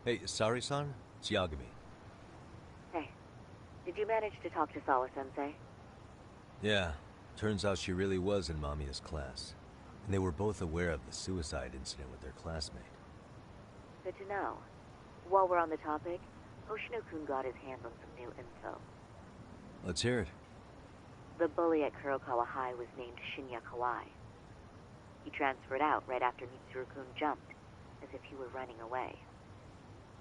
Hey, Sari-san? It's Yagami. Hey, did you manage to talk to Sawa-sensei? Yeah, turns out she really was in Mamiya's class. And they were both aware of the suicide incident with their classmate. Good to know. While we're on the topic, Hoshino-kun got his hands on some new info. Let's hear it. The bully at Kurokawa High was named Shinya Kawai. He transferred out right after Mitsuru-kun jumped, as if he were running away.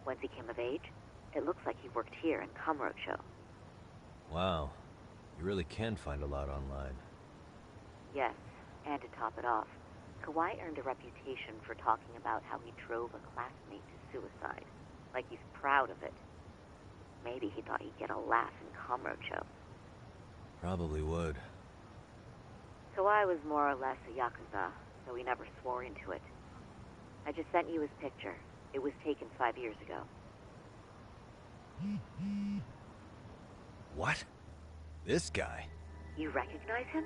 Once he came of age, it looks like he worked here in Kamurocho. Wow, you really can find a lot online. Yes, and to top it off, Kawai earned a reputation for talking about how he drove a classmate to suicide, like he's proud of it. Maybe he thought he'd get a laugh in Kamurocho. Probably would. Kawai was more or less a Yakuza, though he never swore into it. I just sent you his picture. It was taken 5 years ago. What? This guy? You recognize him?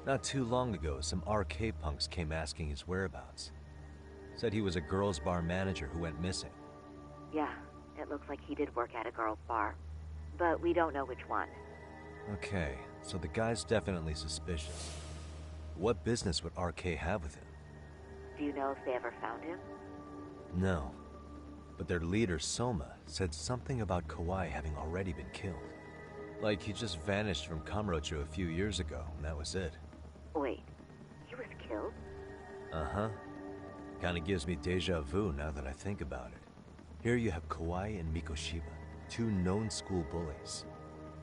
Not too long ago, some RK punks came asking his whereabouts. Said he was a girls' bar manager who went missing. Yeah, it looks like he did work at a girls' bar. But we don't know which one. Okay, so the guy's definitely suspicious. What business would RK have with him? Do you know if they ever found him? No. But their leader, Soma, said something about Kawai having already been killed. Like he just vanished from Kamurocho a few years ago, and that was it. Wait, he was killed? Uh-huh. Kinda gives me deja vu now that I think about it. Here you have Kawai and Mikoshiba, two known school bullies.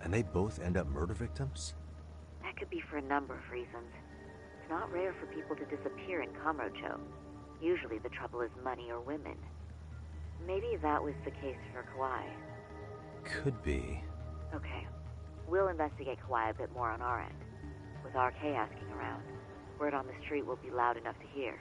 And they both end up murder victims? That could be for a number of reasons. It's not rare for people to disappear in Kamurocho. Usually the trouble is money or women. Maybe that was the case for Kawai. Could be. Okay. We'll investigate Kawhi a bit more on our end. With RK asking around, word on the street will be loud enough to hear.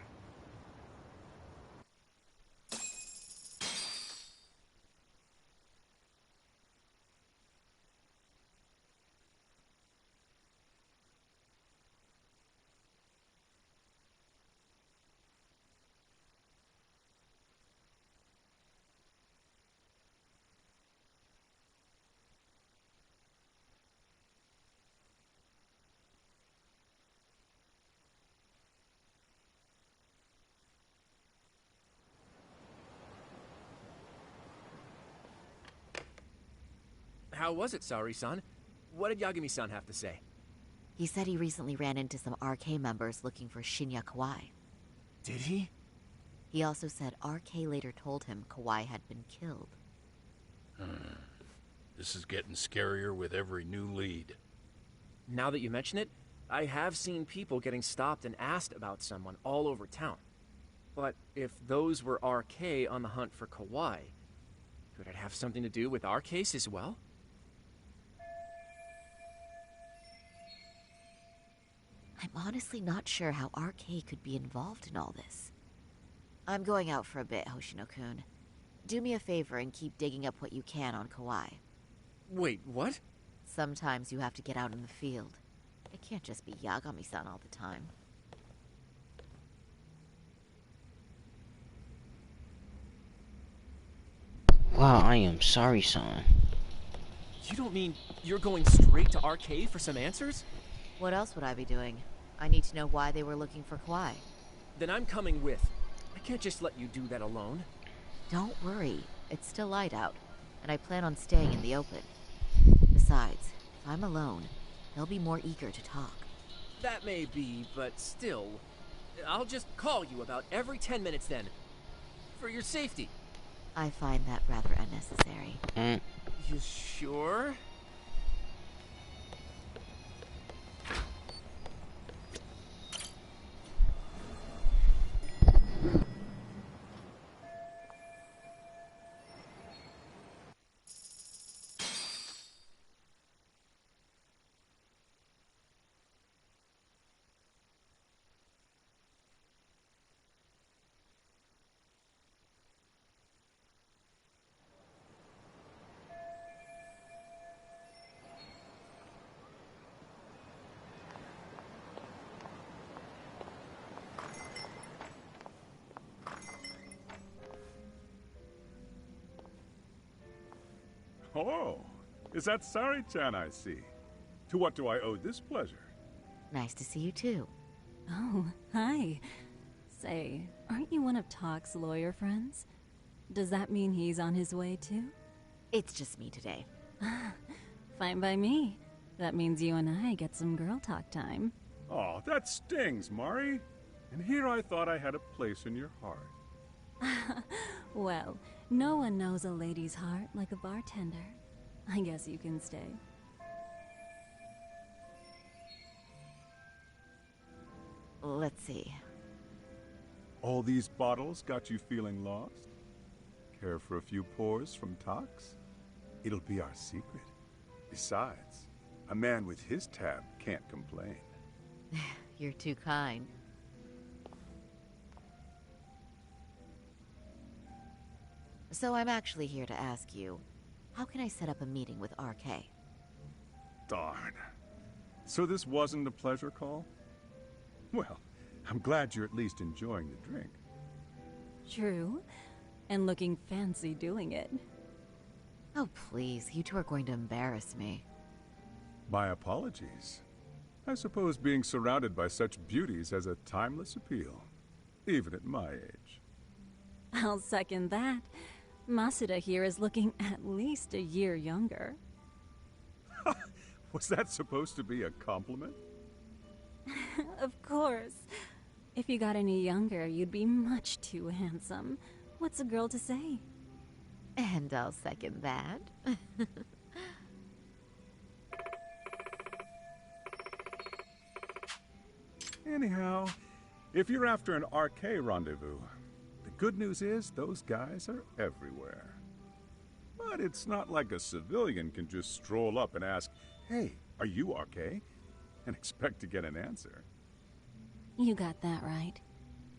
How was it, Saori-san? What did Yagami-san have to say? He said he recently ran into some RK members looking for Shinya Kawai. Did he? He also said RK later told him Kawai had been killed. This is getting scarier with every new lead. Now that you mention it, I have seen people getting stopped and asked about someone all over town. But if those were RK on the hunt for Kawai, could it have something to do with our case as well? I'm honestly not sure how RK could be involved in all this. I'm going out for a bit, Hoshino-kun. Do me a favor and keep digging up what you can on Kawai. Wait, what? Sometimes you have to get out in the field. It can't just be Yagami-san all the time. Wow, I am sorry, son. You don't mean you're going straight to RK for some answers? What else would I be doing? I need to know why they were looking for Kawhi. Then I'm coming with. I can't just let you do that alone. Don't worry. It's still light out, and I plan on staying in the open. Besides, if I'm alone, they'll be more eager to talk. That may be, but still. I'll just call you about every 10 minutes then. For your safety. I find that rather unnecessary. You sure? Oh, is that Sari-chan I see? To what do I owe this pleasure? Nice to see you too. Oh, hi. Say, aren't you one of Talk's lawyer friends? Does that mean he's on his way too? It's just me today. Fine by me. That means you and I get some girl talk time. Oh, that stings, Mari. And here I thought I had a place in your heart. Well, no one knows a lady's heart like a bartender. I guess you can stay. Let's see. All these bottles got you feeling lost? Care for a few pours from Tox? It'll be our secret. Besides, a man with his tab can't complain. You're too kind. So I'm actually here to ask you, how can I set up a meeting with RK? Darn. So this wasn't a pleasure call? Well, I'm glad you're at least enjoying the drink. True. And looking fancy doing it. Oh, please, you two are going to embarrass me. My apologies. I suppose being surrounded by such beauties has a timeless appeal, even at my age. I'll second that. Masuda here is looking at least a year younger. Was that supposed to be a compliment? Of course. If you got any younger, you'd be much too handsome. What's a girl to say? And I'll second that. Anyhow, if you're after an RK rendezvous, the good news is those guys are everywhere. But it's not like a civilian can just stroll up and ask, "Hey, are you RK?" and expect to get an answer. You got that right.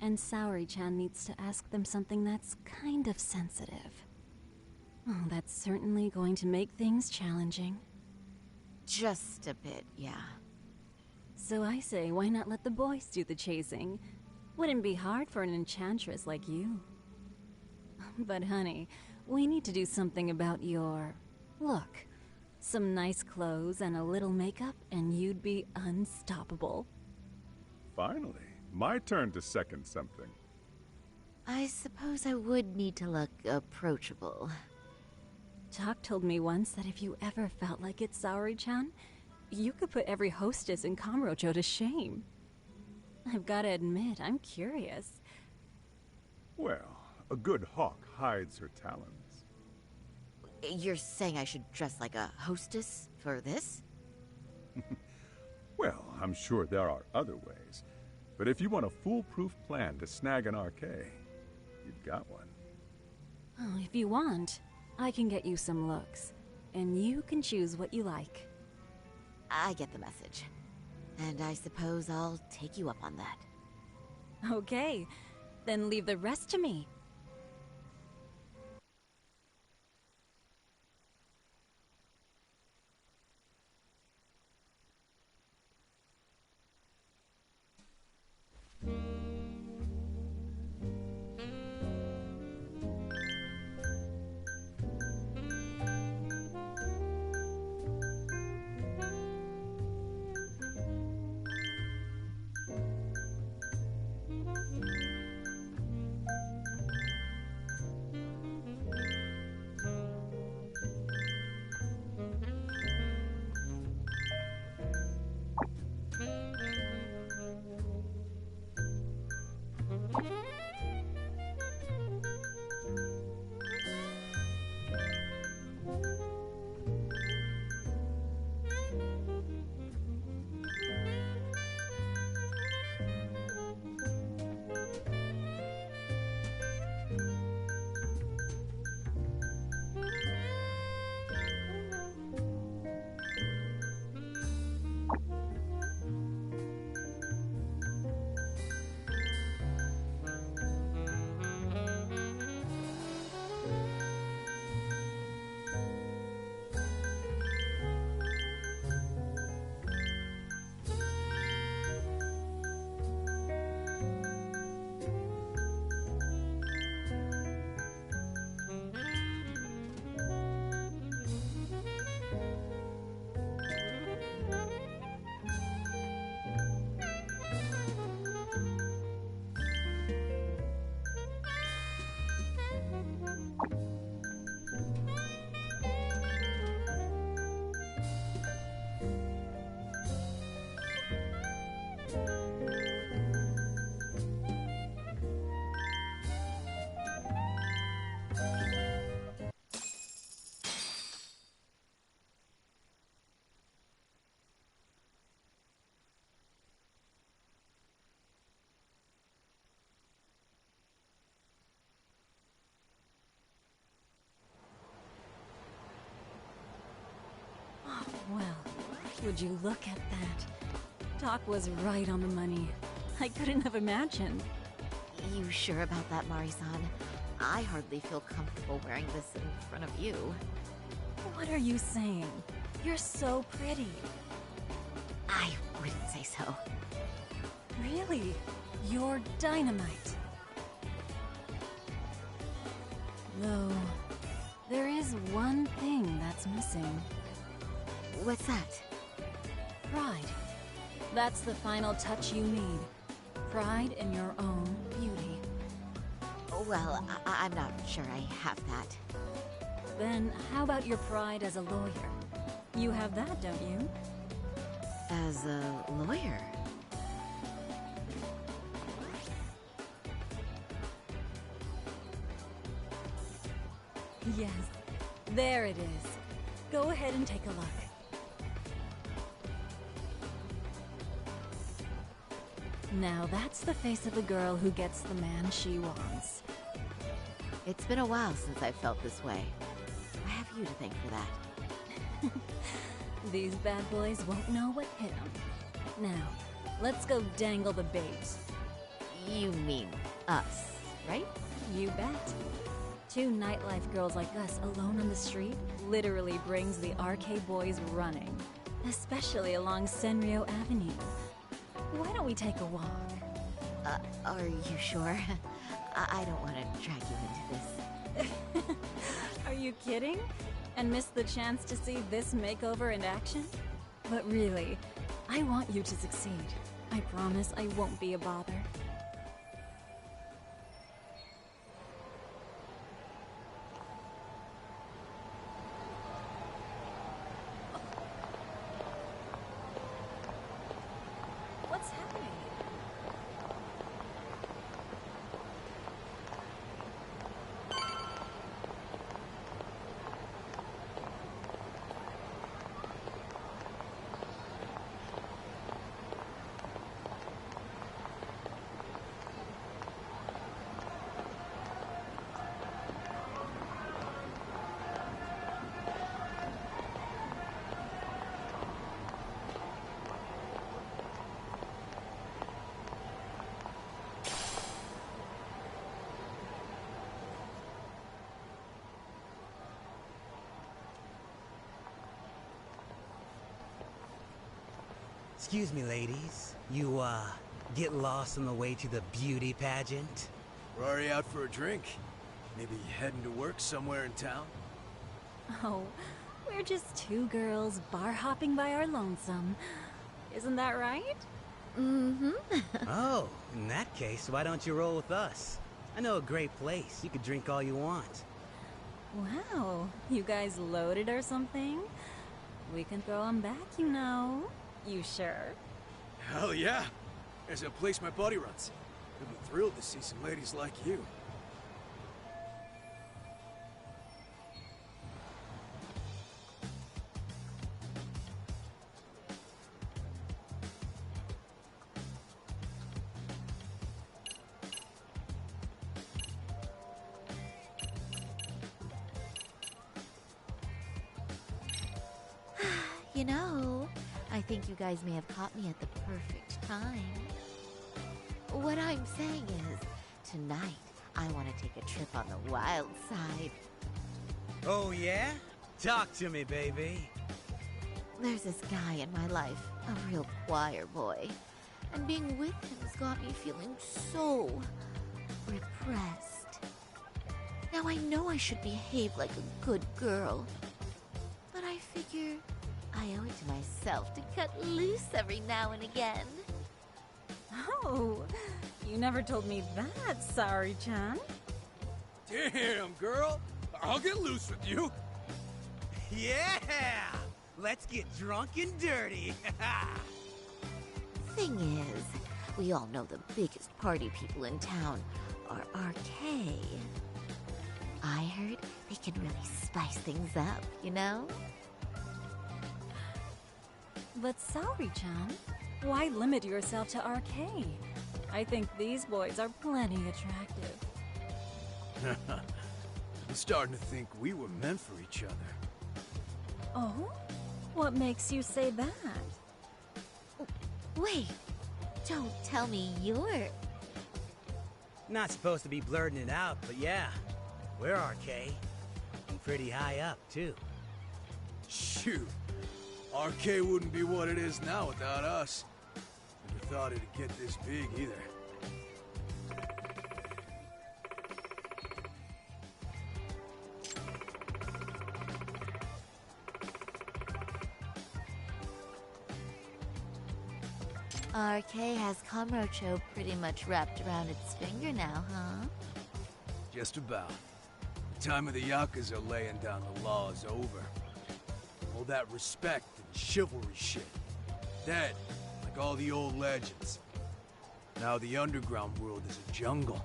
And Saori-chan needs to ask them something that's kind of sensitive. Oh, that's certainly going to make things challenging. Just a bit, yeah. So I say, why not let the boys do the chasing? Wouldn't be hard for an enchantress like you. But honey, we need to do something about your look. Some nice clothes and a little makeup, and you'd be unstoppable. Finally, my turn to second something. I suppose I would need to look approachable. Talk told me once that if you ever felt like it, Saori-chan, you could put every hostess in Kamurocho to shame. I've got to admit, I'm curious. Well, a good hawk hides her talons. You're saying I should dress like a hostess for this? Well, I'm sure there are other ways. But if you want a foolproof plan to snag an RK, you've got one. Oh, if you want, I can get you some looks. And you can choose what you like. I get the message. And I suppose I'll take you up on that. Okay, then leave the rest to me. Would you look at that? Doc was right on the money. I couldn't have imagined. You sure about that, Mari-san? I hardly feel comfortable wearing this in front of you. What are you saying? You're so pretty. I wouldn't say so. Really? You're dynamite. Though, there is one thing that's missing. What's that? Pride. That's the final touch you need. Pride in your own beauty. Well, I'm not sure I have that. Then how about your pride as a lawyer? You have that, don't you? As a lawyer? Yes, there it is. Go ahead and take a look. Now that's the face of a girl who gets the man she wants. It's been a while since I felt this way. I have you to thank for that. These bad boys won't know what hit them. Now, let's go dangle the bait. You mean us, right? You bet. Two nightlife girls like us alone on the street literally brings the RK boys running. Especially along Senryo Avenue. Why don't we take a walk? Are you sure? I don't want to drag you into this. Are you kidding? And miss the chance to see this makeover in action? But really, I want you to succeed. I promise I won't be a bother. What's happening? Excuse me, ladies. You, get lost on the way to the beauty pageant? We're already out for a drink. Maybe heading to work somewhere in town? Oh, we're just two girls bar hopping by our lonesome. Isn't that right? Mm-hmm. Oh, in that case, why don't you roll with us? I know a great place. You could drink all you want. Wow, you guys loaded or something? We can throw 'em back, you know. You sure? Hell yeah! There's a place my buddy runs. He'll be thrilled to see some ladies like you. You know, I think you guys may have caught me at the perfect time. What I'm saying is, tonight, I want to take a trip on the wild side. Oh, yeah? Talk to me, baby. There's this guy in my life, a real choir boy. And being with him's got me feeling so repressed. Now I know I should behave like a good girl. But I figure I owe it to myself to cut loose every now and again. Oh, you never told me that, Saori-chan. Damn, girl! I'll get loose with you! Yeah! Let's get drunk and dirty! Thing is, we all know the biggest party people in town are RK. I heard they can really spice things up, you know? But Saori-chan, why limit yourself to RK? I think these boys are plenty attractive. I'm starting to think we were meant for each other. Oh? What makes you say that? Wait, don't tell me you're... Not supposed to be blurting it out, but yeah. We're RK. And pretty high up, too. Shoot. RK wouldn't be what it is now without us. Never thought it'd get this big, either. RK has Kamurocho pretty much wrapped around its finger now, huh? Just about. The time of the Yakuza laying down the law is over. All that respect and chivalry shit. Dead, like all the old legends. Now the underground world is a jungle.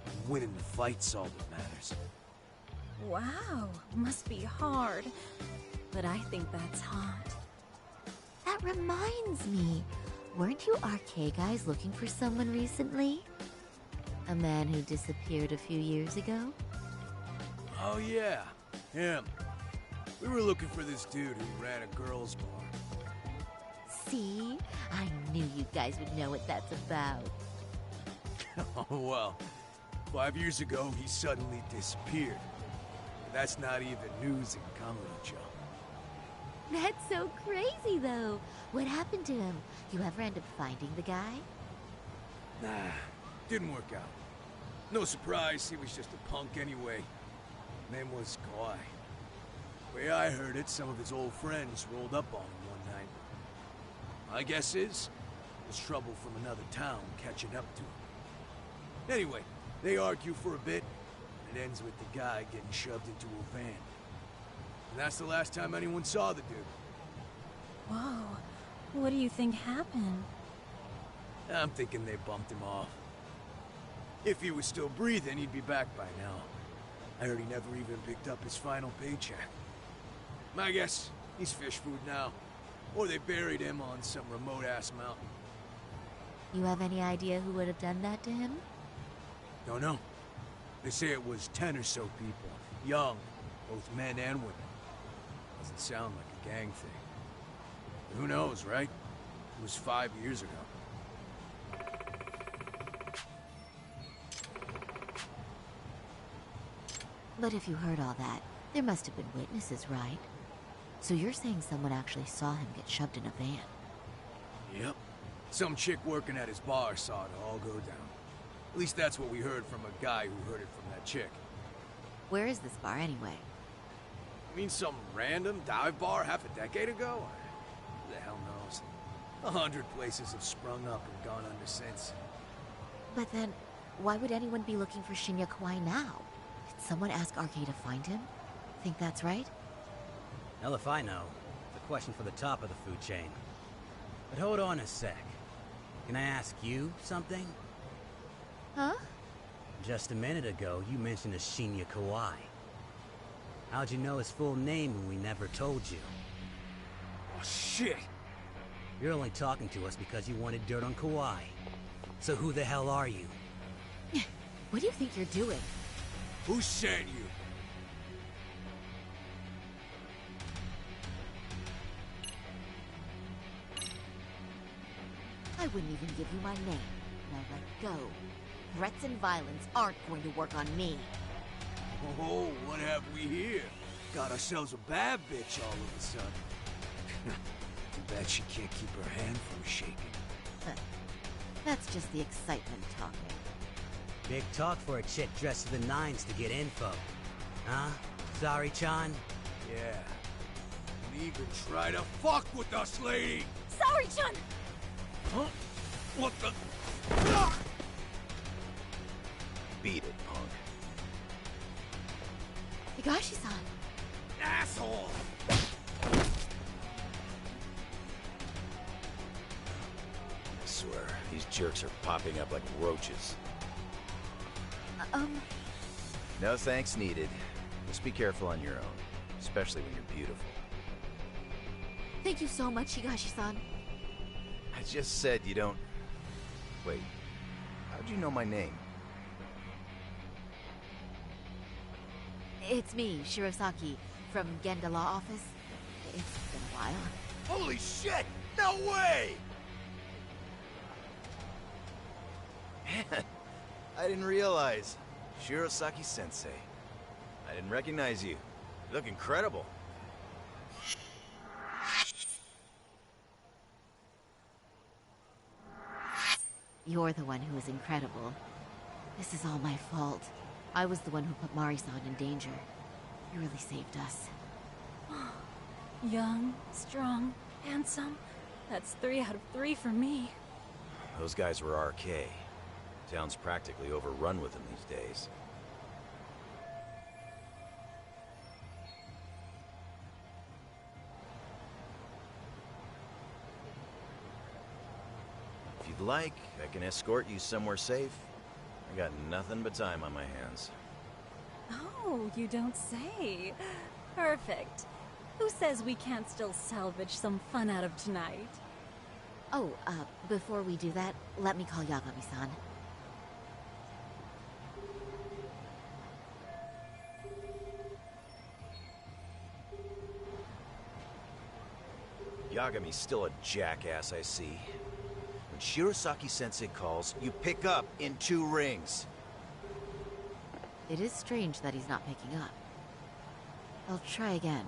And winning the fight's all that matters. Wow, must be hard. But I think that's hot. That reminds me. Weren't you RK guys looking for someone recently? A man who disappeared a few years ago? Oh yeah, him. We were looking for this dude who ran a girls' bar. See? I knew you guys would know what that's about. Oh well, 5 years ago he suddenly disappeared. That's not even news in Kamurocho. That's so crazy, though. What happened to him? You ever end up finding the guy? Nah, didn't work out. No surprise, he was just a punk anyway. Name was Kawhi. Way I heard it, some of his old friends rolled up on him one night. My guess is, it was trouble from another town catching up to him. Anyway, they argue for a bit, and it ends with the guy getting shoved into a van. And that's the last time anyone saw the dude. Whoa. What do you think happened? I'm thinking they bumped him off. If he was still breathing, he'd be back by now. I heard he never even picked up his final paycheck. My guess, he's fish food now. Or they buried him on some remote-ass mountain. You have any idea who would have done that to him? Don't know. They say it was 10 or so people. Young, both men and women. Doesn't sound like a gang thing. But who knows, right? It was 5 years ago. But if you heard all that, there must have been witnesses, right? So you're saying someone actually saw him get shoved in a van? Yep. Some chick working at his bar saw it all go down. At least that's what we heard from a guy who heard it from that chick. Where is this bar anyway? You mean some random dive bar half a decade ago? Who the hell knows? 100 places have sprung up and gone under since. But then, why would anyone be looking for Shinya Kawai now? Did someone ask RK to find him? Think that's right? Hell if I know. It's a question for the top of the food chain. But hold on a sec. Can I ask you something? Huh? Just a minute ago, you mentioned a Shinya Kawai. How'd you know his full name when we never told you? Oh, shit! You're only talking to us because you wanted dirt on Kawhi. So who the hell are you? What do you think you're doing? Who sent you? I wouldn't even give you my name. Now let go. Threats and violence aren't going to work on me. Oh, what have we here? Got ourselves a bad bitch all of a sudden. Too bad she can't keep her hand from shaking. That's just the excitement talking. Big talk for a chick dressed to the nines to get info. Huh? Sorry, Chan? Yeah. And even try to fuck with us, lady! Sorry, Chun! Huh? What the... Beat it, punk. Higashi-san! Asshole! I swear, these jerks are popping up like roaches. No thanks needed. Just be careful on your own, especially when you're beautiful. Thank you so much, Higashi-san. I just said you don't... Wait, how'd you know my name? It's me, Shirosaki, from Genda Law Office. It's been a while. Holy shit! No way! Man, I didn't realize. Shirosaki Sensei. I didn't recognize you. You look incredible. You're the one who is incredible. This is all my fault. I was the one who put Mari-san in danger. You really saved us. Young, strong, handsome. That's 3 out of 3 for me. Those guys were RK. Town's practically overrun with them these days. If you'd like, I can escort you somewhere safe. I got nothing but time on my hands. Oh, you don't say. Perfect. Who says we can't still salvage some fun out of tonight? Oh, before we do that, let me call Yagami-san. Yagami's still a jackass, I see. When Shirosaki-sensei calls, you pick up in 2 rings. It is strange that he's not picking up. I'll try again.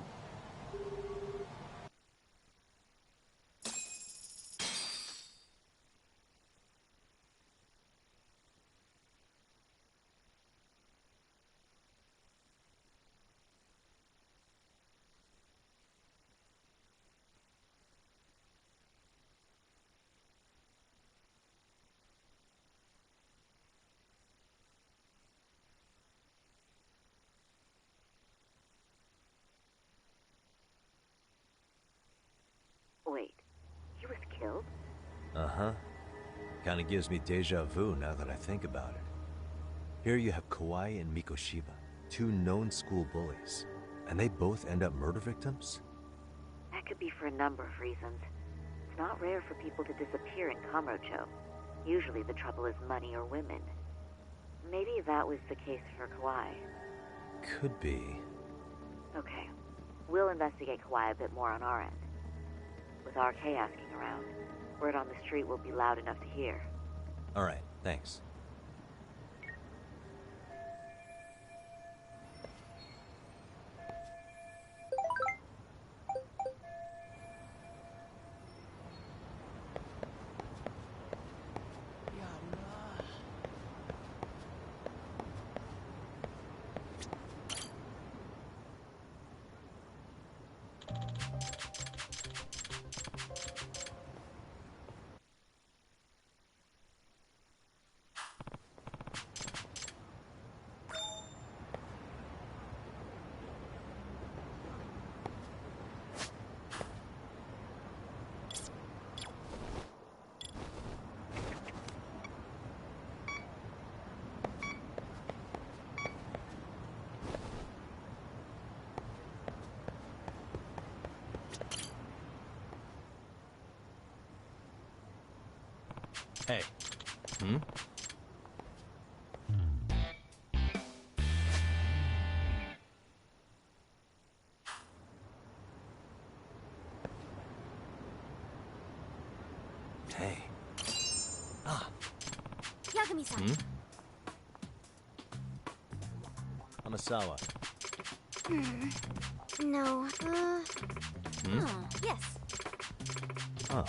Wait, he was killed? Uh-huh. Kinda gives me deja vu now that I think about it. Here you have Kawai and Mikoshiba, 2 known school bullies, and they both end up murder victims? That could be for a number of reasons. It's not rare for people to disappear in Kamurocho. Usually the trouble is money or women. Maybe that was the case for Kawai. Could be. Okay. We'll investigate Kawai a bit more on our end. With RK asking around, word on the street will be loud enough to hear. Alright, thanks. Hey. Hmm? Hey. Ah. Yagami-san. Hmm? Hamasawa. No. Hmm? Oh, yes. Oh.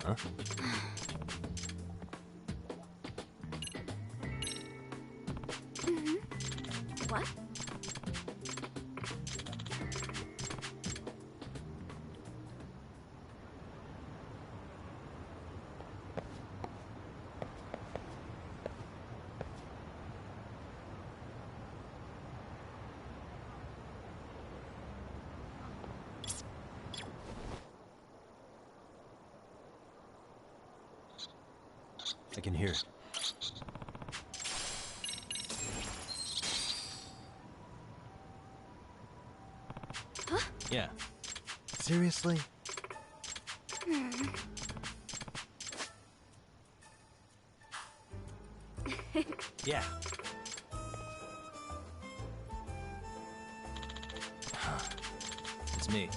Huh? What? I can hear it. Yeah. Seriously? Yeah. It's me.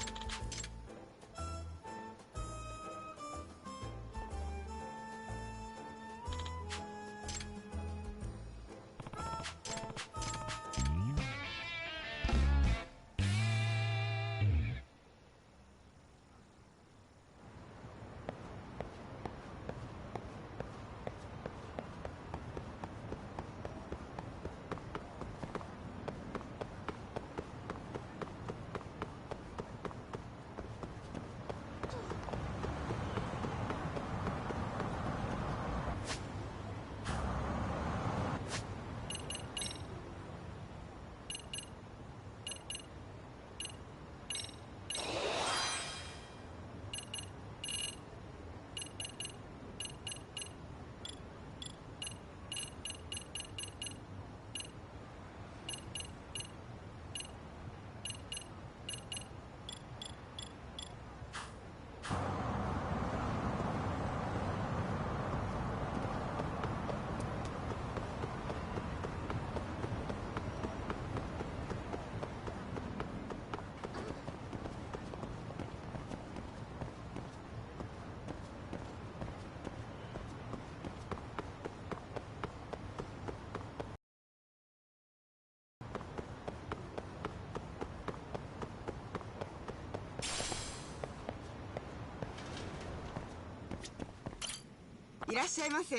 いらっしゃいませ。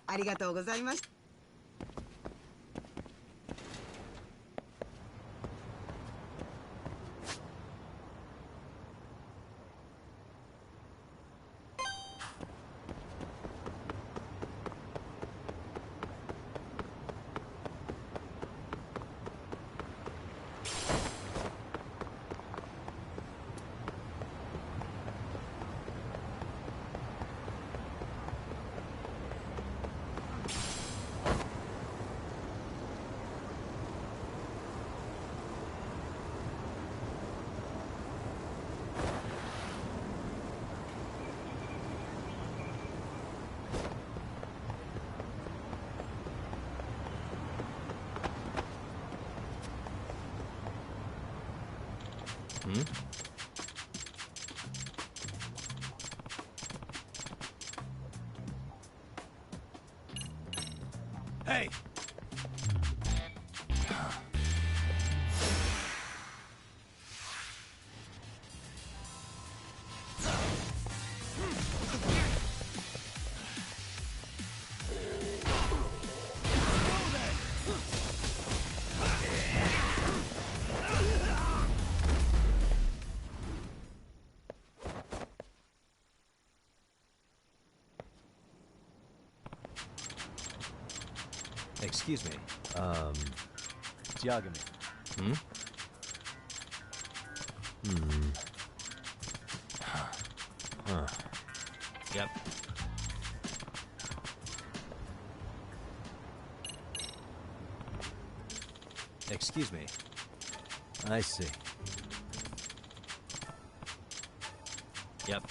ありがとうございました。Hmm? Hey! Excuse me. It's Yagami. Hmm? Huh. Yep. Excuse me. I see. Yep.